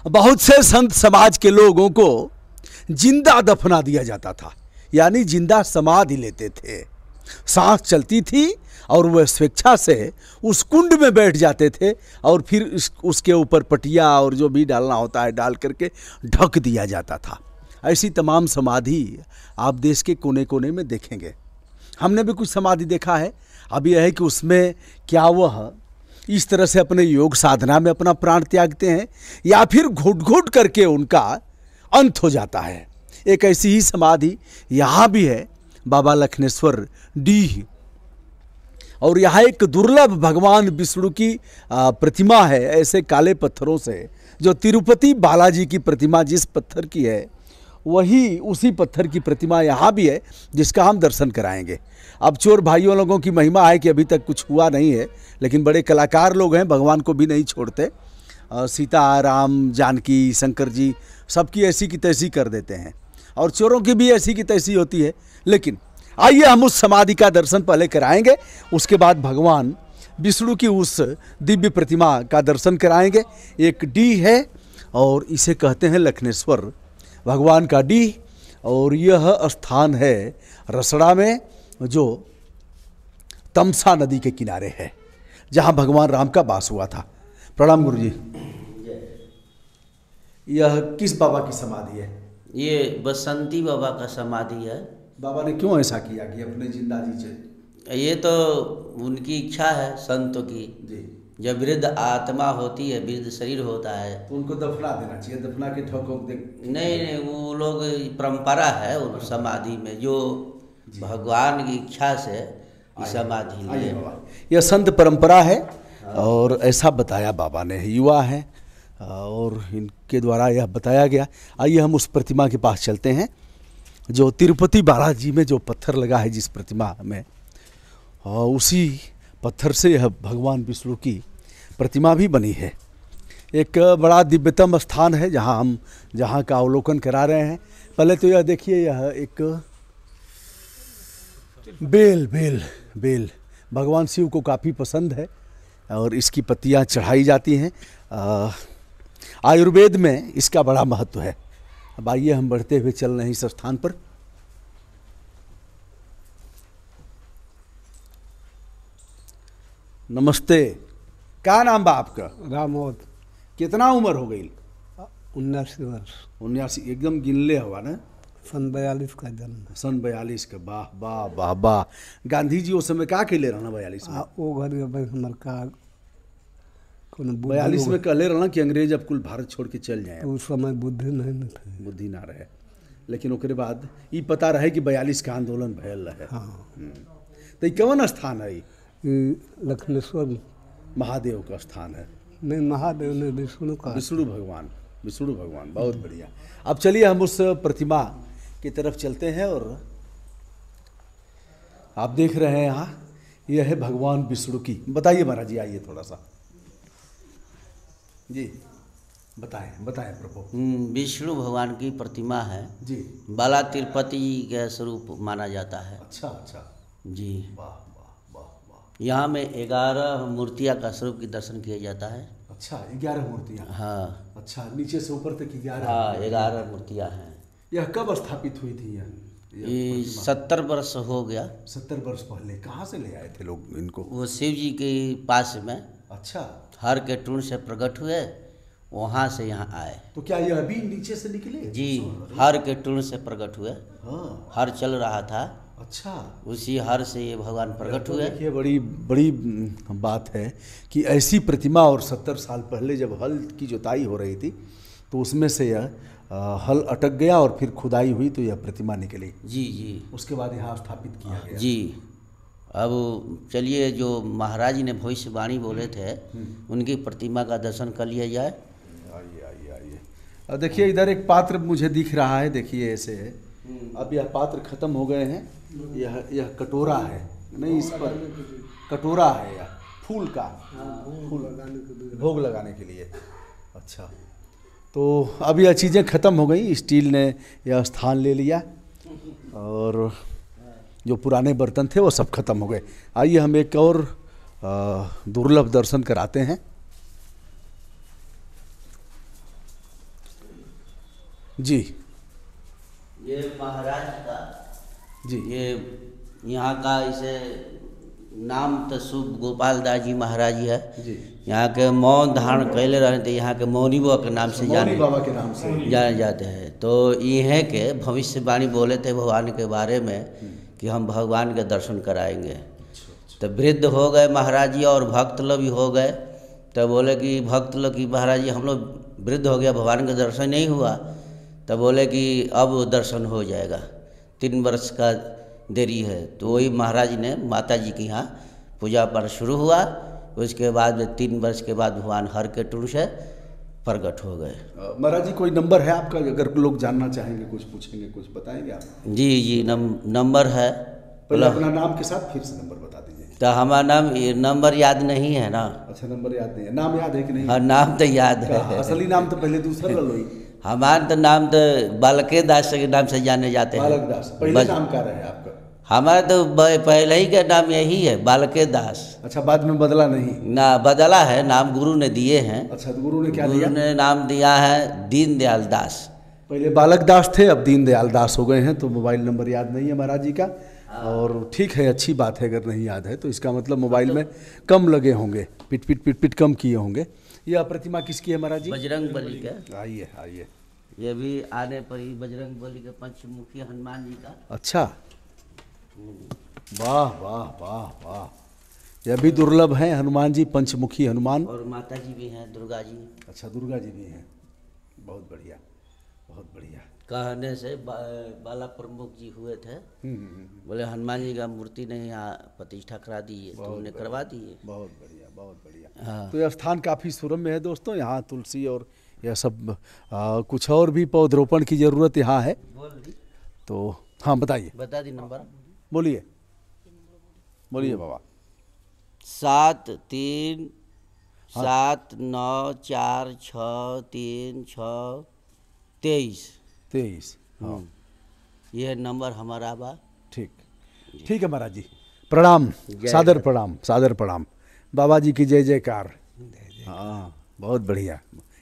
बहुत से संत समाज के लोगों को जिंदा दफना दिया जाता था, यानी जिंदा समाधि लेते थे। सांस चलती थी और वह स्वेच्छा से उस कुंड में बैठ जाते थे और फिर उसके ऊपर पटिया और जो भी डालना होता है डाल करके ढक दिया जाता था। ऐसी तमाम समाधि आप देश के कोने कोने में देखेंगे। हमने भी कुछ समाधि देखा है। अब यह है कि उसमें क्या वह इस तरह से अपने योग साधना में अपना प्राण त्यागते हैं या फिर घुट घुट करके उनका अंत हो जाता है। एक ऐसी ही समाधि यहाँ भी है, बाबा लखनेश्वर डीह, और यहाँ एक दुर्लभ भगवान विष्णु की प्रतिमा है ऐसे काले पत्थरों से, जो तिरुपति बालाजी की प्रतिमा जिस पत्थर की है वही उसी पत्थर की प्रतिमा यहाँ भी है, जिसका हम दर्शन कराएंगे। अब चोर भाइयों लोगों की महिमा है कि अभी तक कुछ हुआ नहीं है, लेकिन बड़े कलाकार लोग हैं, भगवान को भी नहीं छोड़ते। सीता राम जानकी शंकर जी सबकी ऐसी की तैसी कर देते हैं और चोरों की भी ऐसी की तैसी होती है। लेकिन आइए हम उस समाधि का दर्शन पहले कराएंगे, उसके बाद भगवान विष्णु की उस दिव्य प्रतिमा का दर्शन कराएंगे। एक डी है और इसे कहते हैं लखनेश्वर भगवान का डी, और यह स्थान है रसड़ा में, जो तमसा नदी के किनारे है, जहाँ भगवान राम का वास हुआ था। प्रणाम गुरु जी। यह किस बाबा की समाधि है? ये बसंती बाबा का समाधि है। बाबा ने क्यों ऐसा किया कि अपने जिंदा जी से? ये तो उनकी इच्छा है संतों की जी। जब वृद्ध आत्मा होती है, वृद्ध शरीर होता है, तो उनको दफना देना चाहिए, दफना के ठोको नहीं, वो लोग परंपरा है उन समाधि में, जो भगवान की इच्छा से समाधि लिए। यह संत परंपरा है और ऐसा बताया बाबा ने, युवा है और इनके द्वारा यह बताया गया। आइए हम उस प्रतिमा के पास चलते हैं, जो तिरुपति बालाजी में जो पत्थर लगा है जिस प्रतिमा में, और उसी पत्थर से यह भगवान विष्णु की प्रतिमा भी बनी है। एक बड़ा दिव्यतम स्थान है जहाँ का अवलोकन करा रहे हैं। पहले तो यह देखिए, यह एक बेल भगवान शिव को काफ़ी पसंद है और इसकी पत्तियाँ चढ़ाई जाती हैं। आयुर्वेद में इसका बड़ा महत्व है। अब आइए हम बढ़ते हुए चल रहे हैं इस स्थान पर। नमस्ते, क्या नाम बा आपका? रामोद। कितना उम्र हो गई? 79 वर्ष। 79, एकदम गिनले हुआ ना। सन 42 का जन्म। सन 42 का। वाह वाह वाह वाह। गांधी जी उस समय क्या कहले रहना 42 में? वो घर हमार का 42 में कहले रहना कि अंग्रेज अब कुल भारत छोड़ के चल जाए। उस समय बुद्धि नहीं न थे। बुद्धि ना रहे, लेकिन ओकरे बाद ये पता रहे कि 42 का आंदोलन भयल रहे। हाँ। तो कौन स्थान है? लखनेश्वर महादेव का स्थान है। नहीं, महादेव ने विष्णु का। विष्णु भगवान, बहुत बढ़िया। अब चलिए हम उस प्रतिमा की तरफ चलते हैं, और आप देख रहे हैं यहाँ यह है भगवान विष्णु की। बताइए महाराज जी, आइए थोड़ा सा जी बताएं प्रभु। विष्णु भगवान की प्रतिमा है जी। बाला तिरुपति का स्वरूप माना जाता है। अच्छा जी। वाह वाह वाह वाह। यहाँ में 11 मूर्तियाँ का स्वरूप की दर्शन किया जाता है। अच्छा, 11 मूर्तियाँ? हाँ। अच्छा, नीचे से ऊपर तक 11? हाँ, 11 मूर्तियाँ हैं। यह कब स्थापित हुई थी? ये 70 वर्ष हो गया। 70 वर्ष पहले कहाँ से ले आए थे लोग इनको? वो शिव जी के पास में। अच्छा। हर के टूण से प्रकट हुए, वहाँ से यहाँ आए। तो क्या यह अभी नीचे से निकले? जी, हर के टूण से प्रकट हुए। हाँ। हर चल रहा था। अच्छा। उसी हर से ये भगवान प्रकट हुए। देखिए, बड़ी बात है कि ऐसी प्रतिमा, और 70 साल पहले जब हल की जुताई हो रही थी तो उसमें से यह हल अटक गया और फिर खुदाई हुई तो यह प्रतिमा निकली। जी। उसके बाद यहाँ स्थापित किया गया। जी। अब चलिए, जो महाराज ने भविष्यवाणी बोले थे उनकी प्रतिमा का दर्शन कर लिया जाए। आइए। अब देखिए, इधर एक पात्र मुझे दिख रहा है, देखिए ऐसे है। अब यह पात्र खत्म हो गए हैं। यह कटोरा है, नहीं, इस पर कटोरा है, यह फूल का, भोग लगाने के लिए। अच्छा, तो अब यह चीज़ें ख़त्म हो गई, स्टील ने यह स्थान ले लिया और जो पुराने बर्तन थे वो सब खत्म हो गए। आइए हम एक और दुर्लभ दर्शन कराते हैं। जी ये महाराज का जी ये यहाँ का इसे नाम तो शुभ गोपाल दास जी महाराज ही है। जी यहाँ के मौन धारण कैले रहते, यहाँ के मौनी बाबा के नाम से मौनी बाबा के नाम से जाने जाते हैं। तो इन्हें के भविष्यवाणी बोले थे भगवान के बारे में कि हम भगवान के दर्शन कराएंगे। तो वृद्ध हो गए महाराज जी और भक्त लोग भी हो गए। तो बोले कि भक्त लोग कि महाराज जी हम लोग वृद्ध हो गया, भगवान का दर्शन नहीं हुआ। तो बोले कि अब दर्शन हो जाएगा, 3 वर्ष का देरी है। तो वही महाराज ने माता जी के यहाँ पूजा पाठ शुरू हुआ। उसके बाद 3 वर्ष के बाद भगवान हर के टूर से प्रकट हो गए। महाराज जी कोई नंबर है आपका, अगर लोग जानना चाहेंगे, कुछ पूछेंगे, कुछ बताएंगे आप? जी नंबर है। पहले अपना नाम के साथ फिर से नंबर बता दीजिए। तो हमारा नंबर याद नहीं है ना। अच्छा, नंबर याद नहीं है, नाम याद है कि नहीं? हाँ, नाम तो याद है। असली नाम तो पहले दूसरा लोई। हमारा तो नाम तो बालके दास के नाम से जाने जाते हैं। बालक दास पहले नाम क्या रहे आपका? हमारा तो पहले ही का नाम यही है, बालके दास। अच्छा, बाद में बदला नहीं? ना बदला है, नाम गुरु ने दिए हैं। अच्छा, तो गुरु ने क्या दिया? गुरु ने नाम दिया है दीनदयाल दास। पहले बालक दास थे, अब दीनदयाल दास हो गए हैं। तो मोबाइल नंबर याद नहीं है महाराज जी का, और ठीक है, अच्छी बात है। अगर नहीं याद है तो इसका मतलब मोबाइल में कम लगे होंगे, पिट कम किए होंगे। यह प्रतिमा किसकी है महाराज जी? बजरंग बली का। आइए आइए। ये भी आने पर ही बजरंग बली के पंचमुखी हनुमान जी का। अच्छा, वाह वाह वाह वाह, यह भी दुर्लभ है हनुमान जी, पंचमुखी हनुमान। और माता जी भी हैं, दुर्गा जी। अच्छा, दुर्गा जी भी हैं, बहुत बढ़िया बहुत बढ़िया। कहने से बाला प्रमुख जी हुए थे, बोले हनुमान जी का मूर्ति नहीं यहाँ प्रतिष्ठा करा दी है, तो उन्हें करवा दिए। बहुत बढ़िया बहुत बढ़िया। हाँ। तो यह स्थान काफ़ी सुरम्य है दोस्तों। यहाँ तुलसी और यह सब कुछ और भी पौधरोपण की ज़रूरत यहाँ है। बोल दी, तो हाँ बताइए, बता दी नंबर। बोलिए बोलिए बाबा। 7 3 7 9 4 6 3 6 23। हाँ यह नंबर हमारा बा। ठीक ठीक है महाराज जी, प्रणाम, सादर प्रणाम, सादर प्रणाम। बाबा जी की जय जयकार। हाँ, बहुत बढ़िया।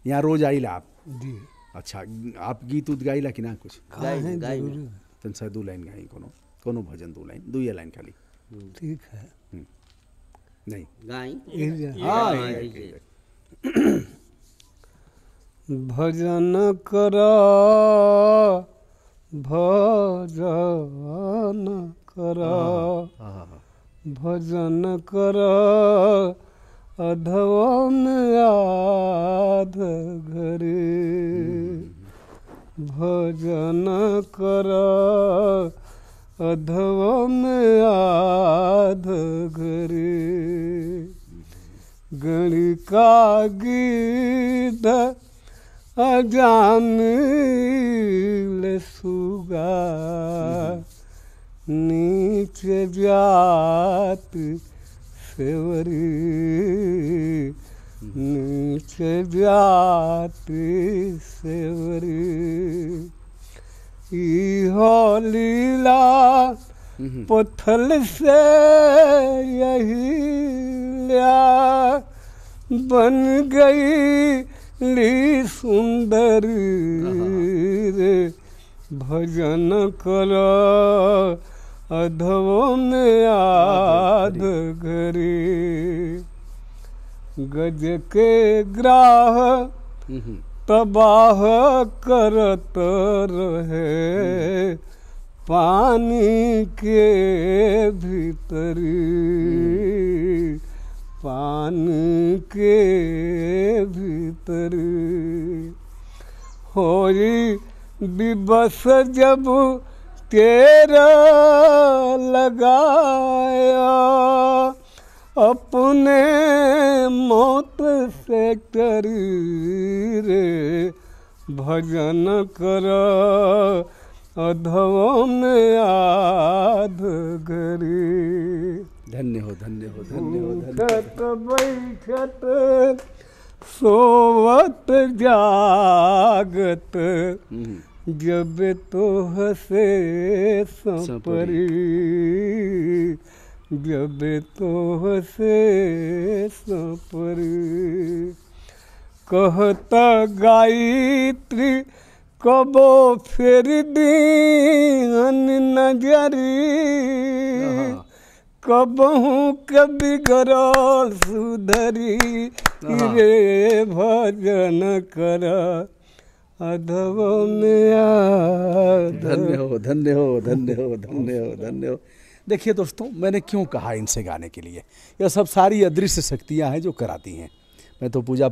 यहाँ रोज आइला आप? जी। अच्छा, आप गीत उत गाइला कि ना? कुछ गाय तन से 2 लाइन गाई, कोनो भजन 2 लाइन, 2 लाइन खाली। ठीक है। नहीं गाय। हाँ, भजन कर भजन कर भजन कर अधवन आध घरे, भजन कर अधवन आध घरे, गणिका गीत अजान सुगा, नीचे जात सेवरी, नीचे जात सेवरी, इहो लीला पत्थल से यही लिया, बन गई ली सुंदर रे, भजन कर अधवन आध घरे, गज के ग्राह तबाह करत रहे, पानी के भीतरी, पानी के भीतरी, होई दिवस जब तेरा लगाया, अपने मौत से डरी रे, भजन कर अधवन आध घरे। धन्य हो धन्य हो धन्य हो धन्य। बैठत सोवत जागत, जब तो हसे संपरी, जब तो हसे संपरी, कहत गायत्री कबो फेर दीहन नजरी कबहू के बिगड़ल सुधरी रे भजन कर अधव में धन्य हो धन्य हो धन्य हो धन्य हो धन्य हो। देखिए दोस्तों, मैंने क्यों कहा इनसे गाने के लिए, यह सब सारी अदृश्य शक्तियां हैं जो कराती हैं। मैं तो पूजा